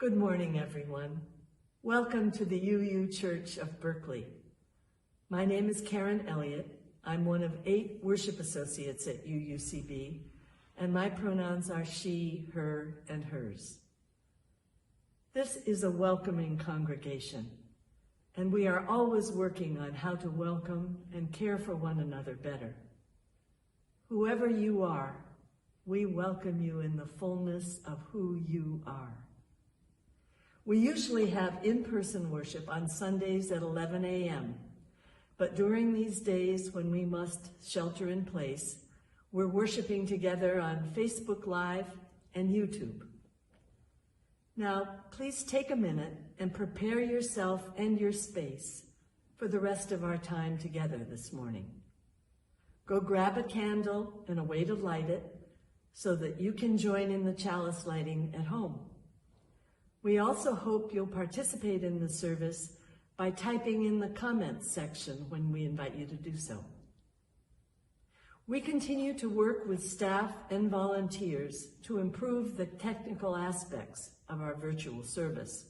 Good morning, everyone. Welcome to the UU Church of Berkeley. My name is Karen Elliott. I'm one of 8 worship associates at UUCB, and my pronouns are she, her, and hers. This is a welcoming congregation, and we are always working on how to welcome and care for one another better. Whoever you are, we welcome you in the fullness of who you are. We usually have in-person worship on Sundays at 11 a.m., but during these days when we must shelter in place, we're worshiping together on Facebook Live and YouTube. Now, please take a minute and prepare yourself and your space for the rest of our time together this morning. Go grab a candle and a way to light it so that you can join in the chalice lighting at home. We also hope you'll participate in the service by typing in the comments section when we invite you to do so. We continue to work with staff and volunteers to improve the technical aspects of our virtual service.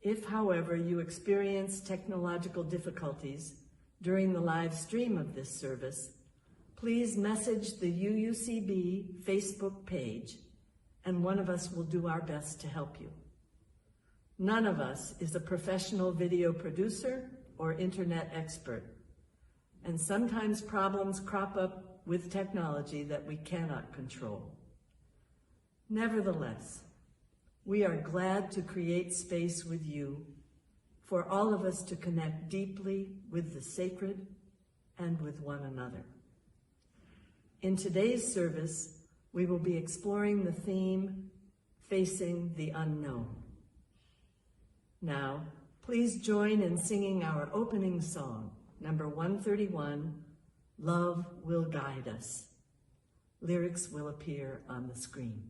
If, however, you experience technological difficulties during the live stream of this service, please message the UUCB Facebook page, and one of us will do our best to help you. None of us is a professional video producer or internet expert, and sometimes problems crop up with technology that we cannot control. Nevertheless, we are glad to create space with you for all of us to connect deeply with the sacred and with one another. In today's service, we will be exploring the theme, Facing the Unknown. Now, please join in singing our opening song, number 131, Love Will Guide Us. Lyrics will appear on the screen.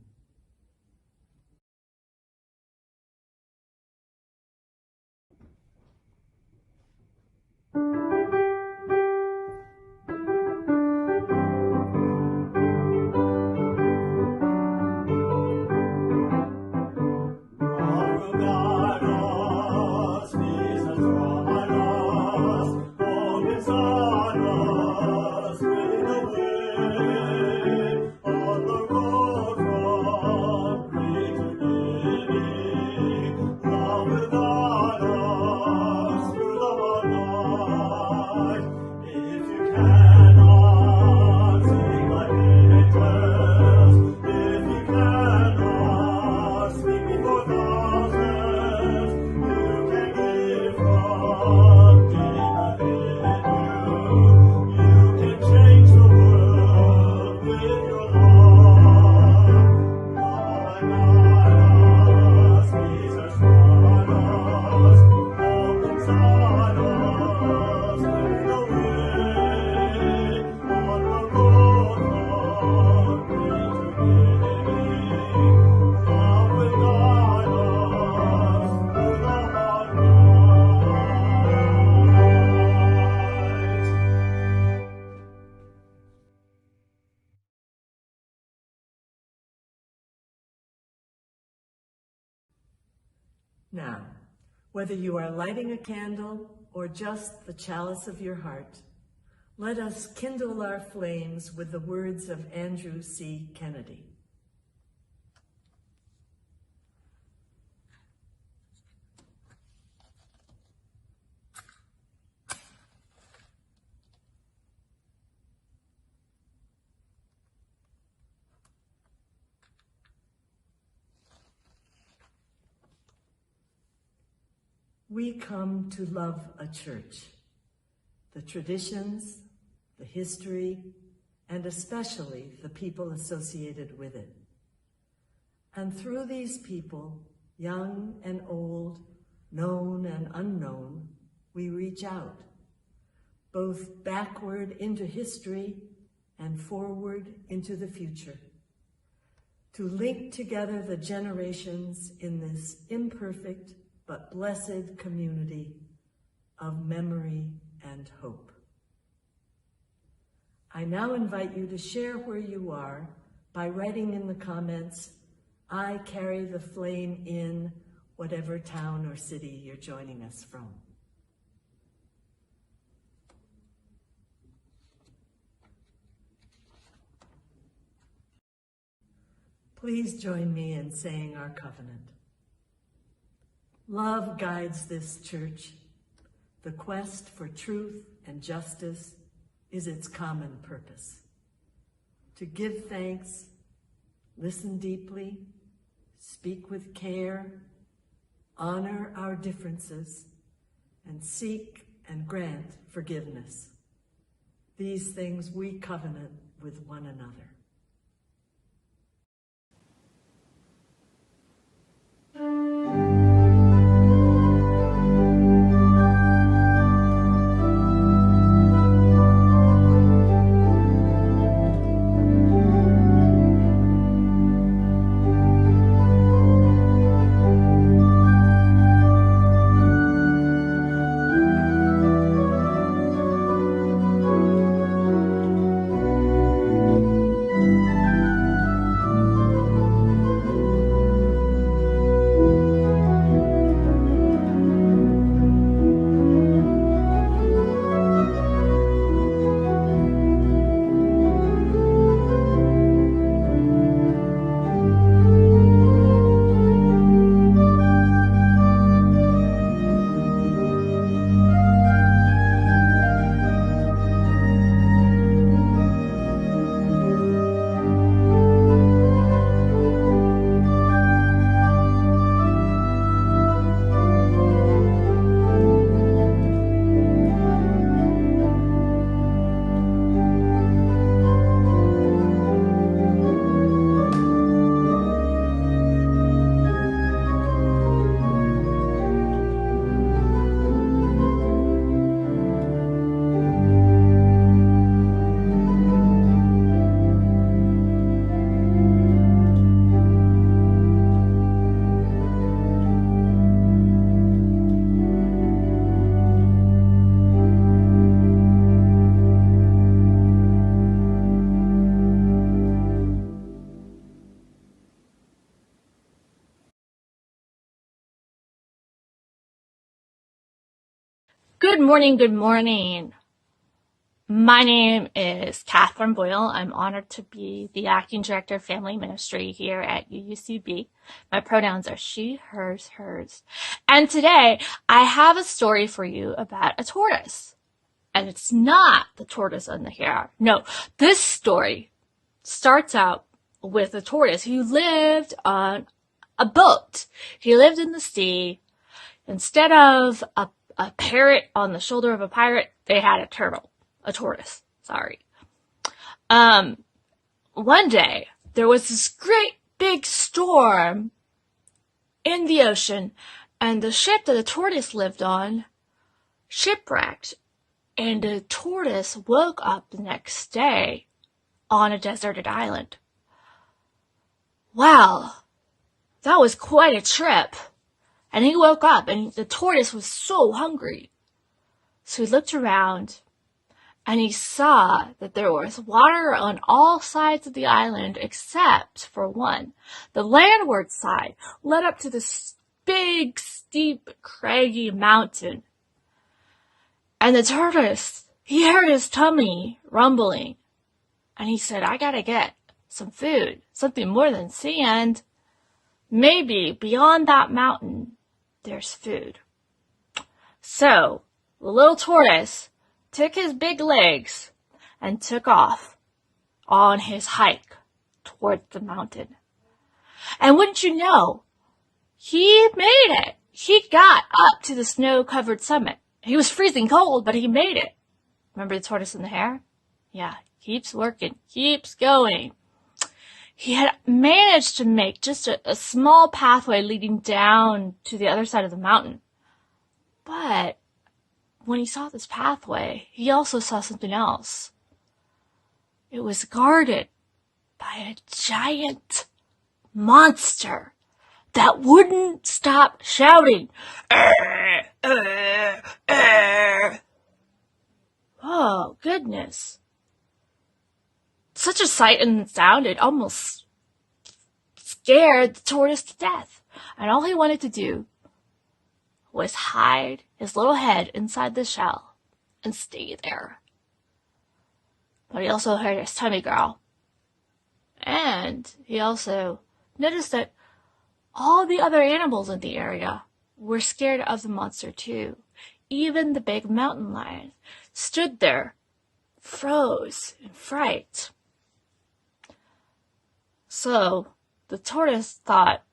Now, whether you are lighting a candle or just the chalice of your heart, let us kindle our flames with the words of Andrew C. Kennedy. We come to love a church, the traditions, the history, and especially the people associated with it. And through these people, young and old, known and unknown, we reach out, both backward into history and forward into the future, to link together the generations in this imperfect but blessed community of memory and hope. I now invite you to share where you are by writing in the comments, I carry the flame in whatever town or city you're joining us from. Please join me in saying our covenant. Love guides this church. The quest for truth and justice is its common purpose. To give thanks, listen deeply, speak with care, honor our differences, and seek and grant forgiveness. These things we covenant with one another. Good morning, good morning. My name is Catherine Boyle. I'm honored to be the Acting Director of Family Ministry here at UUCB. My pronouns are she, hers, hers. And today I have a story for you about a tortoise. And it's not the tortoise and the hare. No, this story starts out with a tortoise who lived on a boat. He lived in the sea. Instead of a parrot on the shoulder of a pirate, they had a tortoise. One day, there was this great big storm in the ocean, and the ship that the tortoise lived on shipwrecked, and the tortoise woke up the next day on a deserted island. Wow, that was quite a trip. And he woke up, and the tortoise was so hungry. So he looked around, and he saw that there was water on all sides of the island except for one. The landward side led up to this big, steep, craggy mountain. And the tortoise, he heard his tummy rumbling. And he said, I gotta get some food, something more than sand. Maybe beyond that mountain, there's food. So the little tortoise took his big legs and took off on his hike toward the mountain. And wouldn't you know, he made it. He got up to the snow-covered summit. He was freezing cold, but he made it. Remember the tortoise and the hare? Yeah, keeps working, keeps going. He had managed to make just a small pathway leading down to the other side of the mountain. But when he saw this pathway, he also saw something else. It was guarded by a giant monster that wouldn't stop shouting. Oh, goodness. Such a sight and sound, it almost scared the tortoise to death. And all he wanted to do was hide his little head inside the shell and stay there. But he also heard his tummy growl. And he also noticed that all the other animals in the area were scared of the monster too. even the big mountain lion stood there, froze in fright. So the tortoise thought,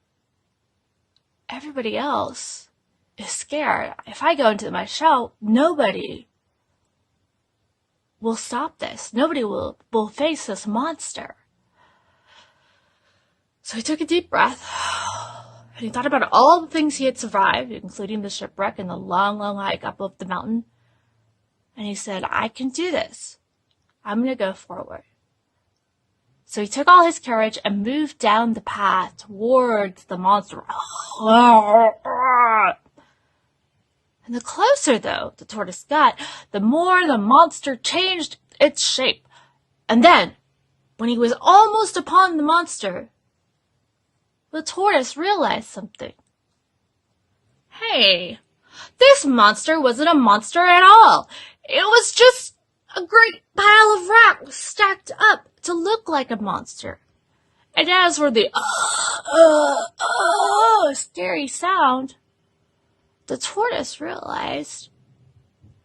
everybody else is scared. If I go into my shell, nobody will stop this. Nobody will face this monster. So he took a deep breath, and he thought about all the things he had survived, including the shipwreck and the long, long hike up the mountain. And he said, I can do this. I'm going to go forward. So he took all his courage and moved down the path towards the monster. And the closer, though, the tortoise got, the more the monster changed its shape. And then, when he was almost upon the monster, the tortoise realized something. Hey, this monster wasn't a monster at all. It was just a great pile of rocks stacked up to look like a monster. And as for the scary sound, the tortoise realized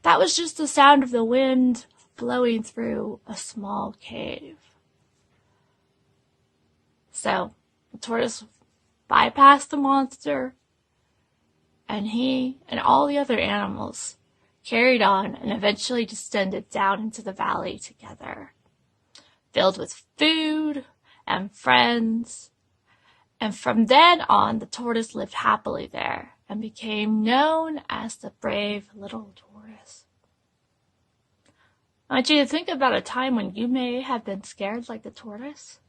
that was just the sound of the wind blowing through a small cave. So the tortoise bypassed the monster, and he and all the other animals carried on and eventually descended down into the valley together, filled with food and friends. And from then on, the tortoise lived happily there and became known as the brave little tortoise. I want you to think about a time when you may have been scared like the tortoise.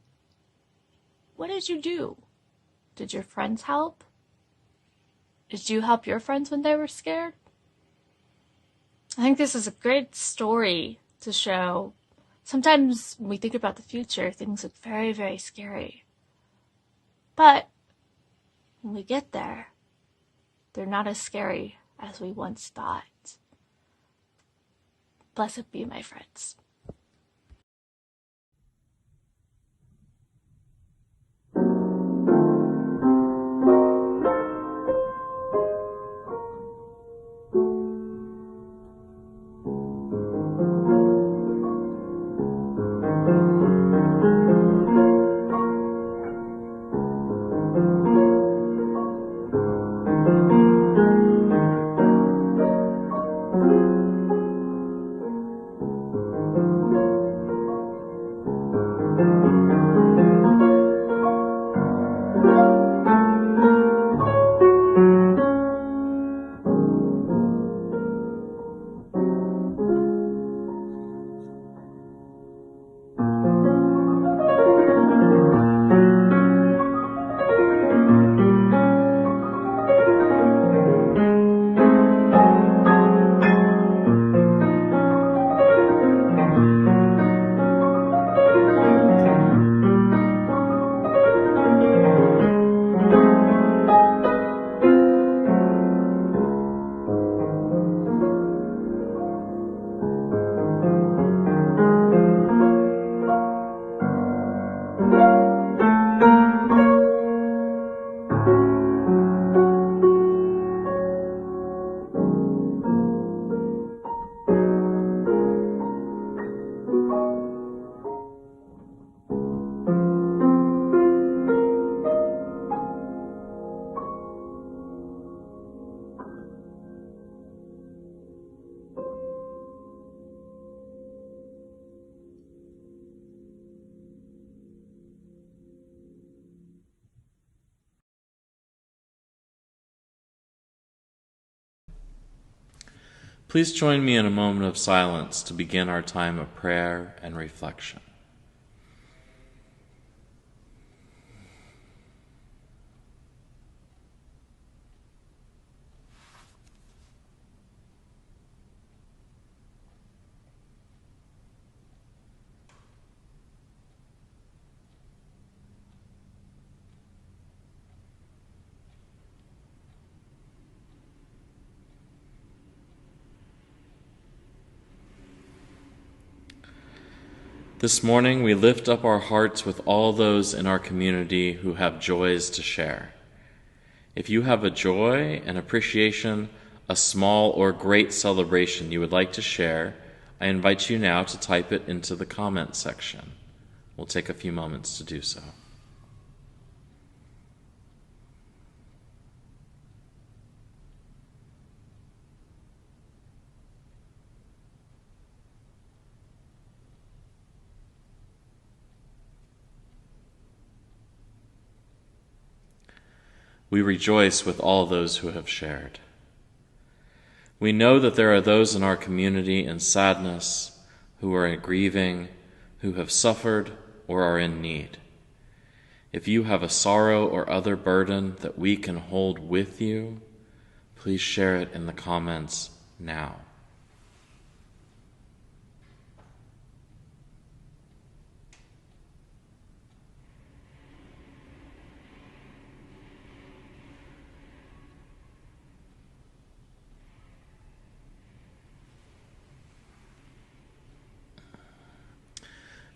What did you do? Did your friends help? Did you help your friends when they were scared? I think this is a great story to show. Sometimes when we think about the future, things look very, very scary. But when we get there, they're not as scary as we once thought. Blessed be, my friends. Please join me in a moment of silence to begin our time of prayer and reflection. This morning, we lift up our hearts with all those in our community who have joys to share. If you have a joy and appreciation a small or great celebration you would like to share, I invite you now to type it into the comments section. We'll take a few moments to do so. We rejoice with all those who have shared. We know that there are those in our community in sadness, who are grieving, who have suffered or are in need. If you have a sorrow or other burden that we can hold with you, please share it in the comments now.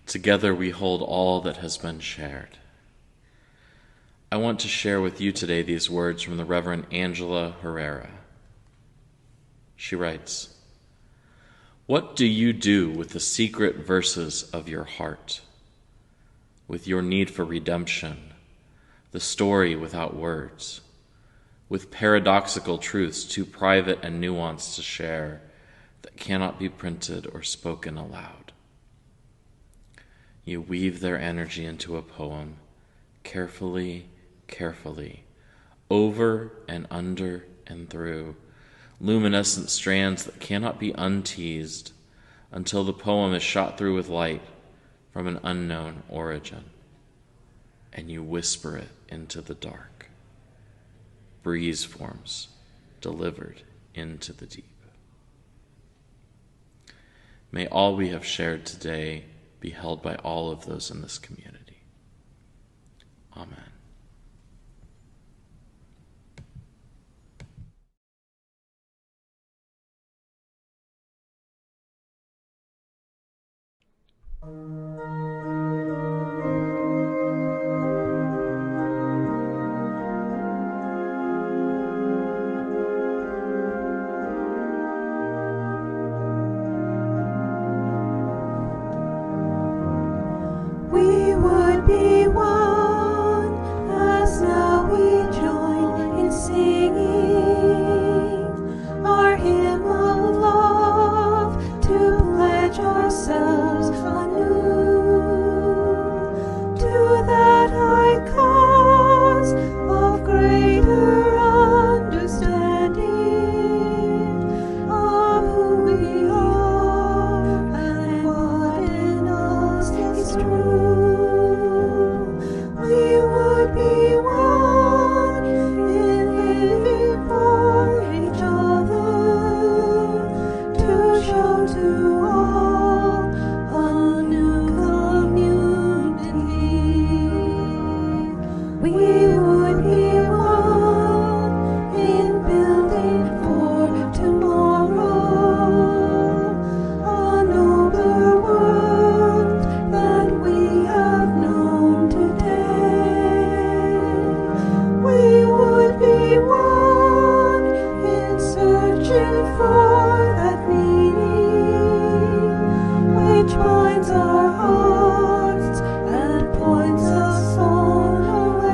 Together we hold all that has been shared. I want to share with you today these words from the Reverend Angela Herrera. She writes, "What do you do with the secret verses of your heart? With your need for redemption, the story without words, with paradoxical truths too private and nuanced to share that cannot be printed or spoken aloud. You weave their energy into a poem, carefully, carefully, over and under and through, luminescent strands that cannot be unteased until the poem is shot through with light from an unknown origin, and you whisper it into the dark. Breeze forms delivered into the deep." May all we have shared today be held by all of those in this community. Amen. We would be one, as now we join in singing our hymn of love, to pledge ourselves anew to that high cause of greater understanding of who we are and what in us is true. We would be one in living for each other, to show to all a new community. We would be one in building for tomorrow, a nobler world than we have known today. We would be one in searching for that meaning which binds our hearts and points us on our way.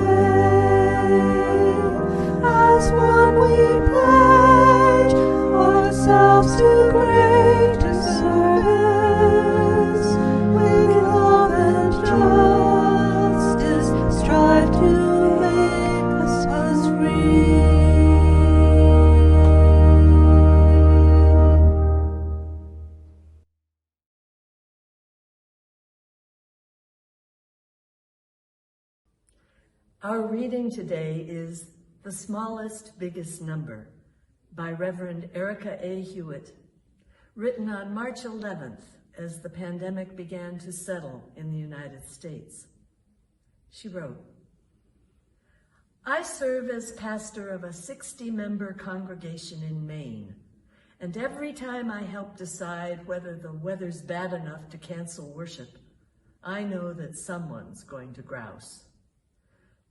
As one we pledge ourselves to greater service, with love and justice strive to make us free. Our reading today is The Smallest, Biggest Number by Reverend Erica A. Hewitt, written on March 11th as the pandemic began to settle in the United States. She wrote, "I serve as pastor of a 60-member congregation in Maine, and every time I help decide whether the weather's bad enough to cancel worship, I know that someone's going to grouse.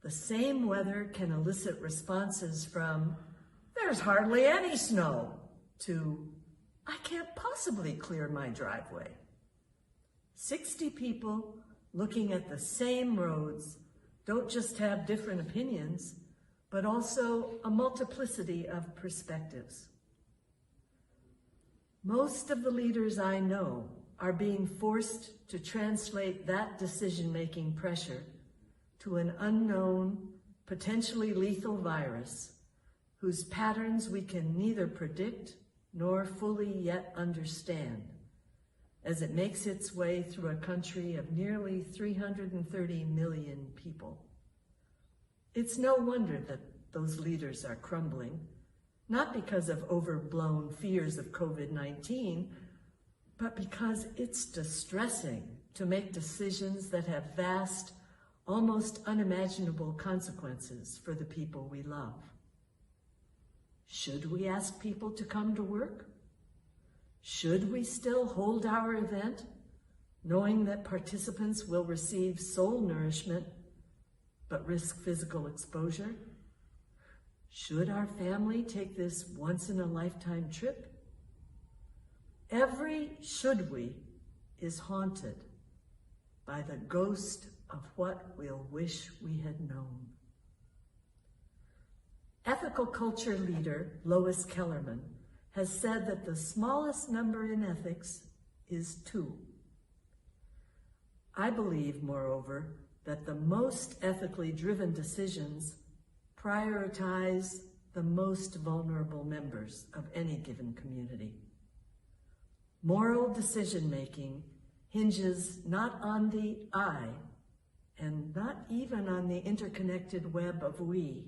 The same weather can elicit responses from, there's hardly any snow, to, I can't possibly clear my driveway. 60 people looking at the same roads don't just have different opinions, but also a multiplicity of perspectives. Most of the leaders I know are being forced to translate that decision-making pressure to an unknown, potentially lethal virus whose patterns we can neither predict nor fully yet understand as it makes its way through a country of nearly 330 million people. It's no wonder that those leaders are crumbling, not because of overblown fears of COVID-19, but because it's distressing to make decisions that have vast, almost unimaginable consequences for the people we love. Should we ask people to come to work? Should we still hold our event, knowing that participants will receive soul nourishment, but risk physical exposure? Should our family take this once-in-a-lifetime trip? Every should we is haunted by the ghost of what we'll wish we had known. Ethical culture leader Lois Kellerman has said that the smallest number in ethics is 2. I believe, moreover, that the most ethically driven decisions prioritize the most vulnerable members of any given community. Moral decision-making hinges not on the I, and not even on the interconnected web of we,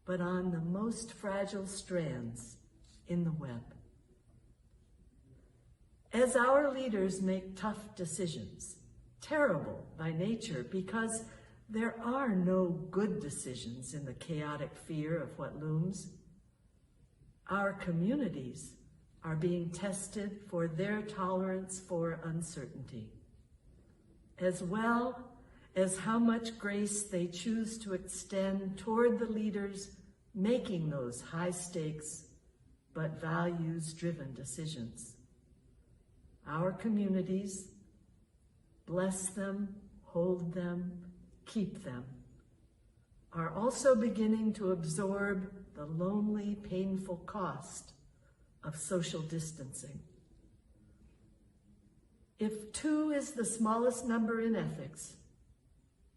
but on the most fragile strands in the web. As our leaders make tough decisions, terrible by nature because there are no good decisions in the chaotic fear of what looms, our communities are being tested for their tolerance for uncertainty, as well as how much grace they choose to extend toward the leaders making those high-stakes but values-driven decisions. Our communities, bless them, hold them, keep them, are also beginning to absorb the lonely, painful cost of social distancing. If 2 is the smallest number in ethics,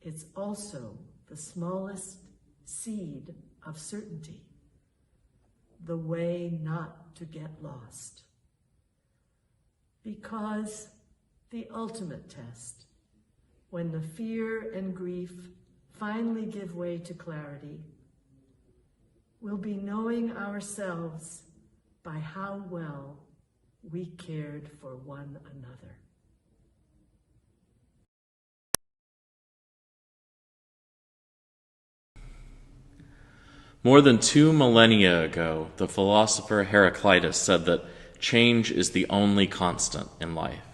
it's also the smallest seed of certainty, the way not to get lost. Because the ultimate test, when the fear and grief finally give way to clarity, will be knowing ourselves by how well we cared for one another. More than 2 millennia ago, the philosopher Heraclitus said that change is the only constant in life.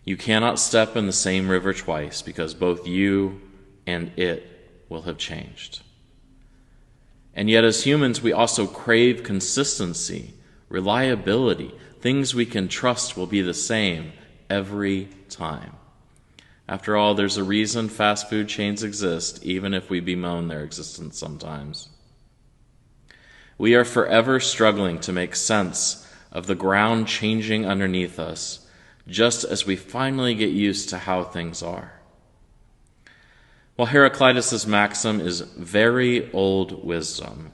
You cannot step in the same river twice because both you and it will have changed. And yet as humans, we also crave consistency, reliability, things we can trust will be the same every time. After all, there's a reason fast food chains exist, even if we bemoan their existence sometimes. We are forever struggling to make sense of the ground changing underneath us, just as we finally get used to how things are. While Heraclitus' maxim is very old wisdom,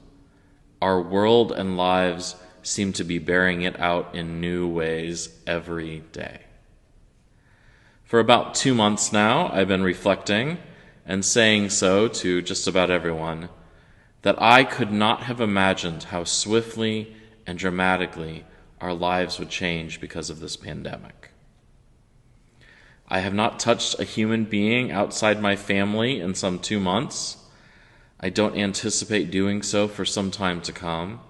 our world and lives seem to be bearing it out in new ways every day. For about 2 months now, I've been reflecting and saying so to just about everyone, that I could not have imagined how swiftly and dramatically our lives would change because of this pandemic. I have not touched a human being outside my family in some 2 months. I don't anticipate doing so for some time to come.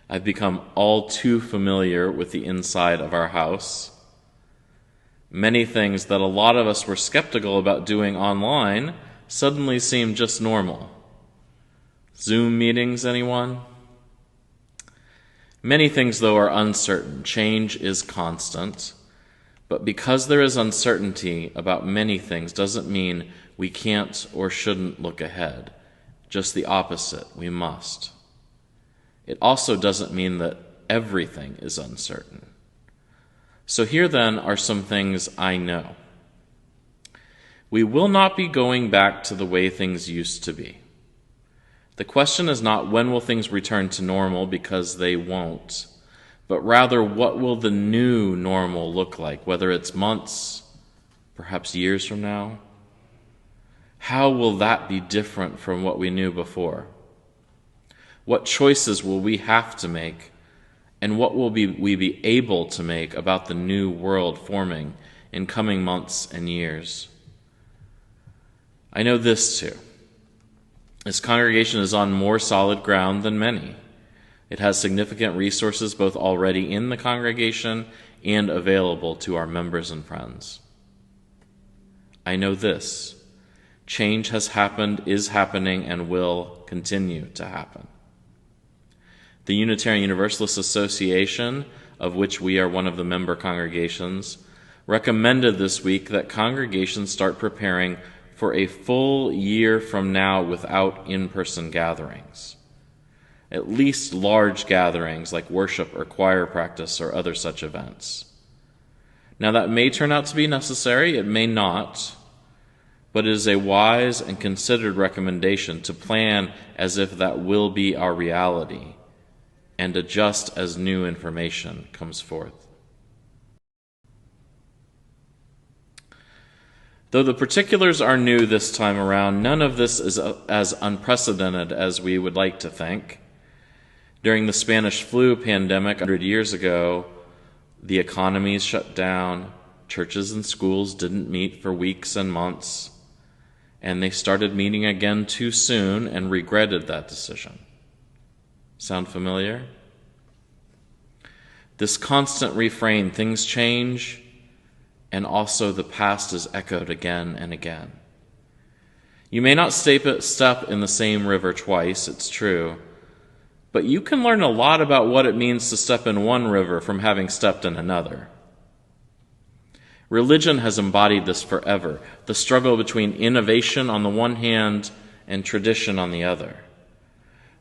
I've become all too familiar with the inside of our house. Many things that a lot of us were skeptical about doing online suddenly seem just normal. Zoom meetings, anyone? Many things, though, are uncertain. Change is constant. But because there is uncertainty about many things doesn't mean we can't or shouldn't look ahead. Just the opposite, we must. It also doesn't mean that everything is uncertain. So here then are some things I know. We will not be going back to the way things used to be. The question is not when will things return to normal, because they won't, but rather what will the new normal look like, whether it's months, perhaps years from now? How will that be different from what we knew before? What choices will we have to make, and what will we be able to make about the new world forming in coming months and years? I know this too. This congregation is on more solid ground than many. It has significant resources both already in the congregation and available to our members and friends. I know this. Change has happened, is happening, and will continue to happen. The Unitarian Universalist Association, of which we are one of the member congregations, recommended this week that congregations start preparing for a full year from now without in-person gatherings. At least large gatherings like worship or choir practice or other such events. Now that may turn out to be necessary, it may not, but it is a wise and considered recommendation to plan as if that will be our reality and adjust as new information comes forth. Though the particulars are new this time around, none of this is as unprecedented as we would like to think. During the Spanish flu pandemic 100 years ago, the economies shut down, churches and schools didn't meet for weeks and months, and they started meeting again too soon and regretted that decision. Sound familiar? This constant refrain, things change, and also the past is echoed again and again. You may not step in the same river twice, it's true, but you can learn a lot about what it means to step in one river from having stepped in another. Religion has embodied this forever, the struggle between innovation on the one hand and tradition on the other.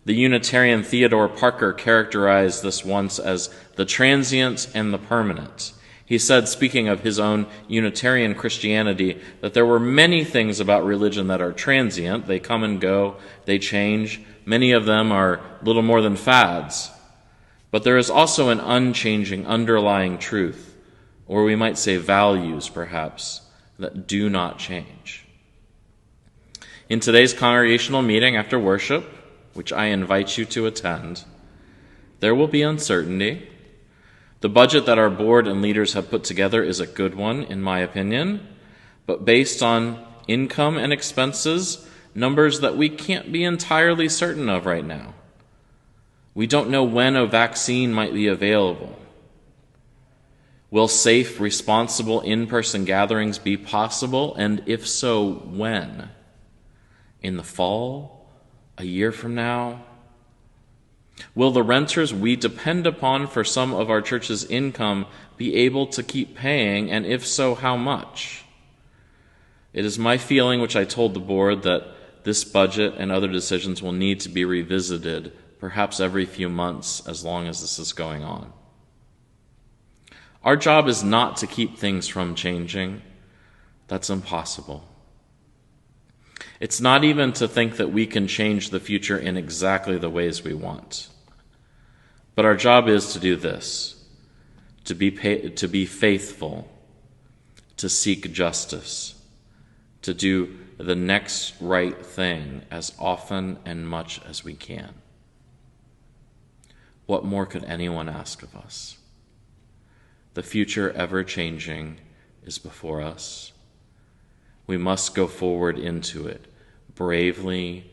The Unitarian Theodore Parker characterized this once as the transient and the permanent. He said, speaking of his own Unitarian Christianity, that there were many things about religion that are transient. They come and go, they change. Many of them are little more than fads. But there is also an unchanging underlying truth, or we might say values, perhaps, that do not change. In today's congregational meeting after worship, which I invite you to attend, there will be uncertainty. The budget that our board and leaders have put together is a good one, in my opinion, but based on income and expenses, numbers that we can't be entirely certain of right now. We don't know when a vaccine might be available. Will safe, responsible in-person gatherings be possible, and if so, when? In the fall? A year from now? Will the renters we depend upon for some of our church's income be able to keep paying, and if so, how much? It is my feeling, which I told the board, that this budget and other decisions will need to be revisited perhaps every few months as long as this is going on. Our job is not to keep things from changing. That's impossible. It's not even to think that we can change the future in exactly the ways we want. But our job is to do this, to be faithful, to seek justice, to do the next right thing as often and much as we can. What more could anyone ask of us? The future, ever-changing, is before us. We must go forward into it, bravely,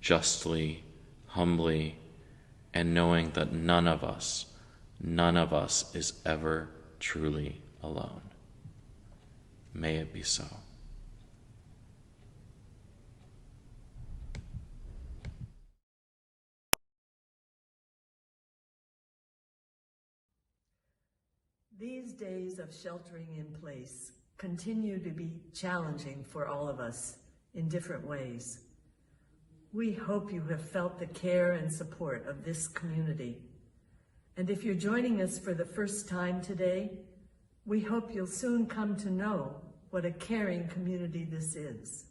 justly, humbly, and knowing that none of us is ever truly alone. May it be so. These days of sheltering in place continue to be challenging for all of us in different ways. We hope you have felt the care and support of this community. And if you're joining us for the first time today, we hope you'll soon come to know what a caring community this is.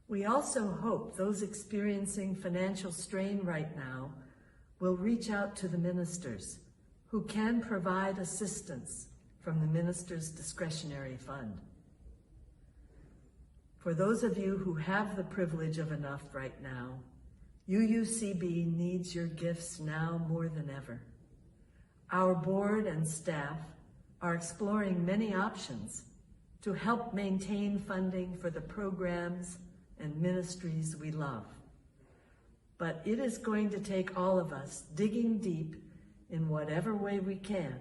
We also hope those experiencing financial strain right now will reach out to the ministers who can provide assistance from the minister's discretionary fund. For those of you who have the privilege of enough right now, UUCB needs your gifts now more than ever. Our board and staff are exploring many options to help maintain funding for the programs and ministries we love. But it is going to take all of us digging deep in whatever way we can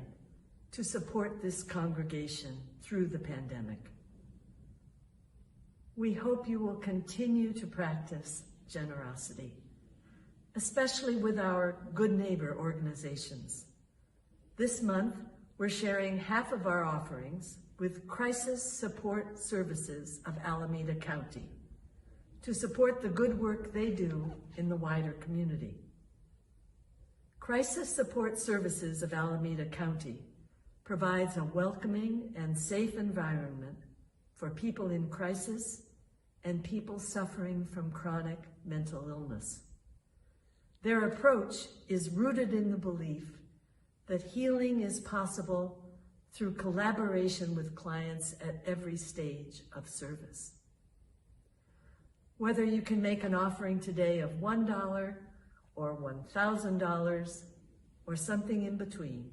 to support this congregation through the pandemic. We hope you will continue to practice generosity, especially with our Good Neighbor organizations. This month, we're sharing half of our offerings with Crisis Support Services of Alameda County to support the good work they do in the wider community. Crisis Support Services of Alameda County provides a welcoming and safe environment for people in crisis and people suffering from chronic mental illness. Their approach is rooted in the belief that healing is possible through collaboration with clients at every stage of service. Whether you can make an offering today of $1 or $1,000 or something in between,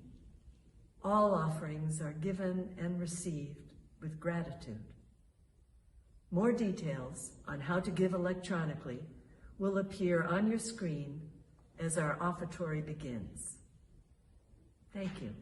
all offerings are given and received with gratitude. More details on how to give electronically will appear on your screen as our offertory begins. Thank you.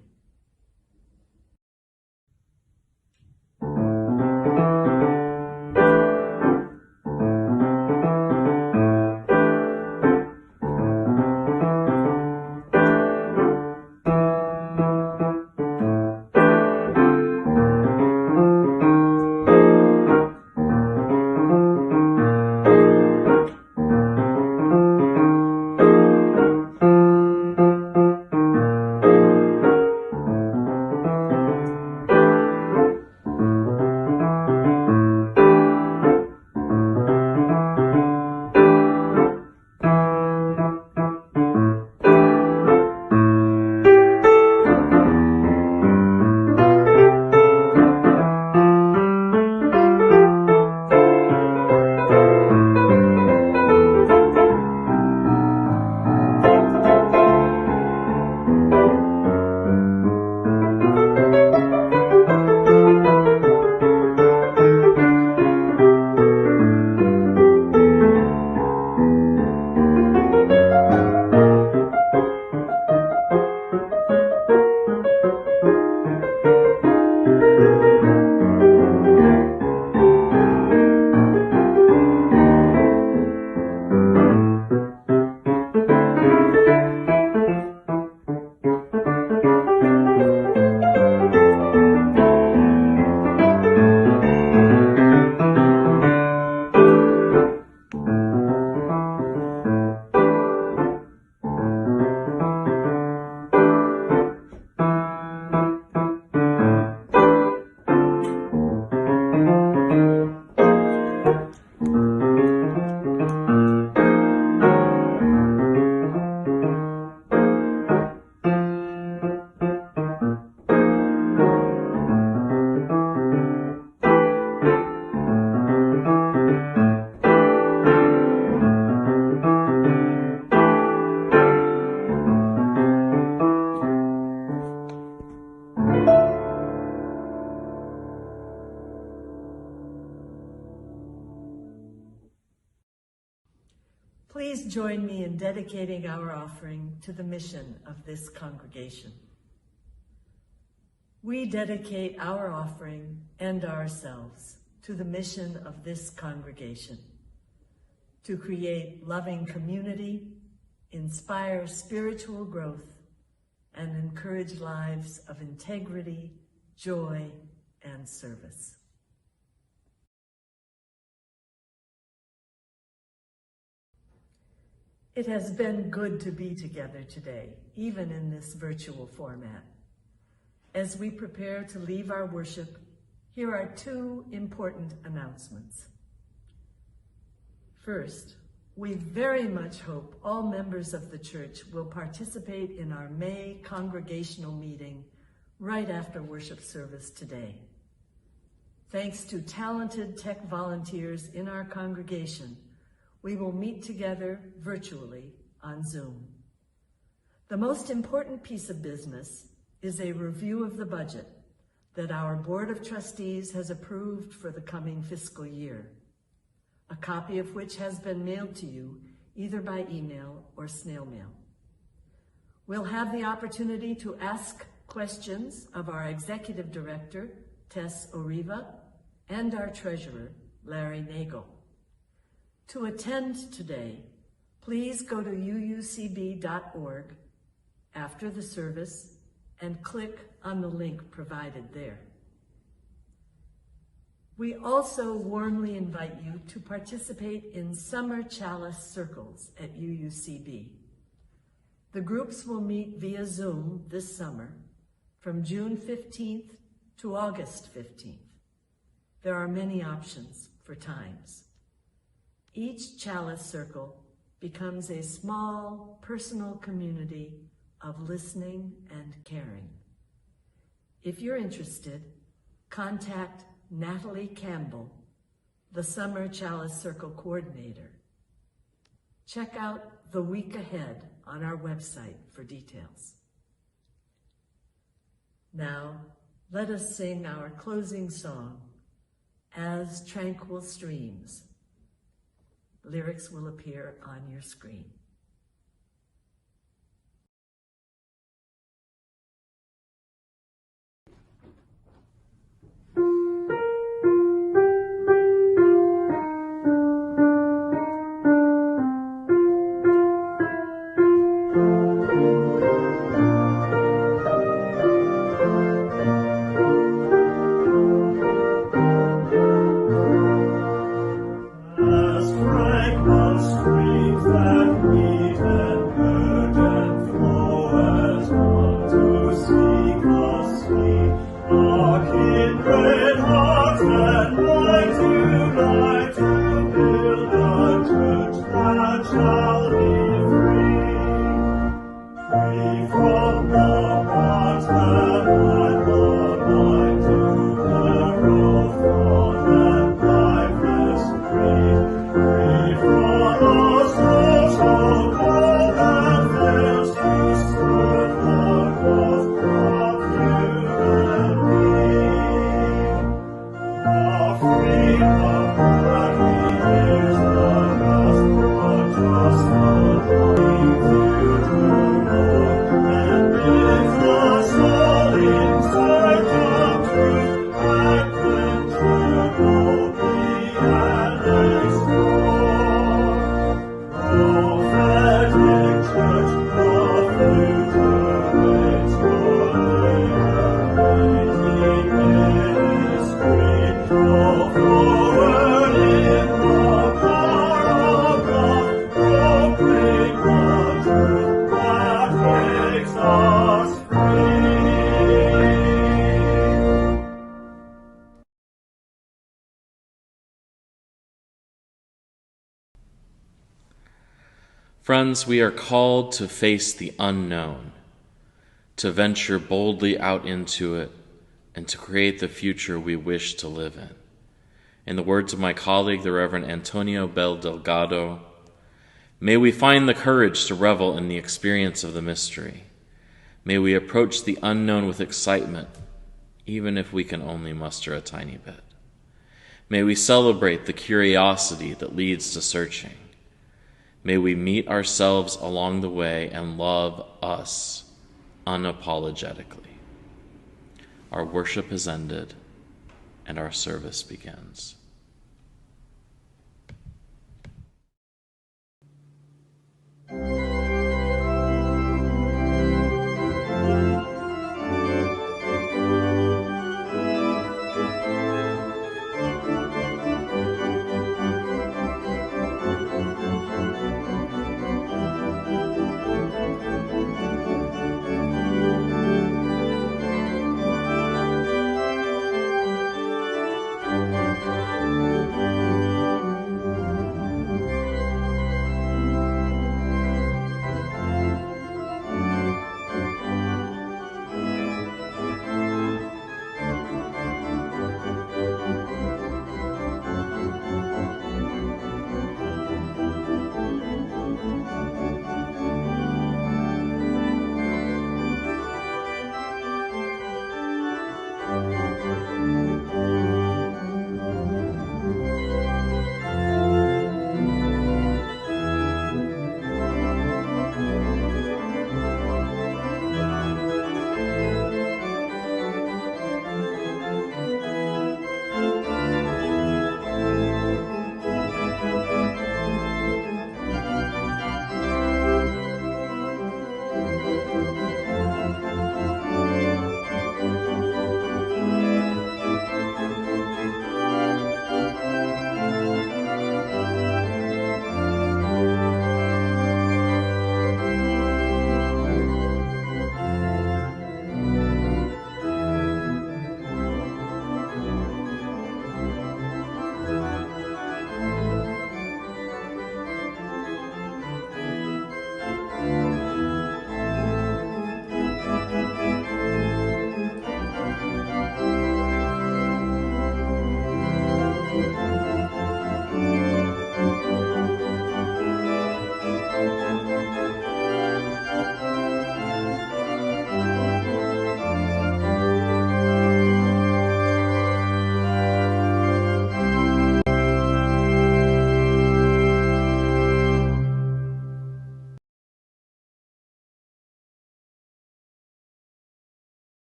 Please join me in dedicating our offering to the mission of this congregation. We dedicate our offering and ourselves to the mission of this congregation, to create loving community, inspire spiritual growth, and encourage lives of integrity, joy, and service. It has been good to be together today, even in this virtual format. As we prepare to leave our worship, here are two important announcements. First, we very much hope all members of the church will participate in our May congregational meeting right after worship service today. Thanks to talented tech volunteers in our congregation, we will meet together virtually on Zoom. The most important piece of business is a review of the budget that our Board of Trustees has approved for the coming fiscal year, a copy of which has been mailed to you either by email or snail mail. We'll have the opportunity to ask questions of our Executive Director, Tess Oriva, and our Treasurer, Larry Nagel. To attend today, please go to uucb.org after the service and click on the link provided there. We also warmly invite you to participate in summer chalice circles at UUCB. The groups will meet via Zoom this summer from June 15th to August 15th. There are many options for times. Each chalice circle becomes a small personal community of listening and caring. If you're interested, contact Natalie Campbell, the Summer Chalice Circle Coordinator. Check out the week ahead on our website for details. Now, let us sing our closing song, As Tranquil Streams. Lyrics will appear on your screen. Friends, we are called to face the unknown, to venture boldly out into it, and to create the future we wish to live in. In the words of my colleague, the Reverend Antonio Bel Delgado, may we find the courage to revel in the experience of the mystery. May we approach the unknown with excitement, even if we can only muster a tiny bit. May we celebrate the curiosity that leads to searching. May we meet ourselves along the way and love us unapologetically. Our worship has ended and our service begins.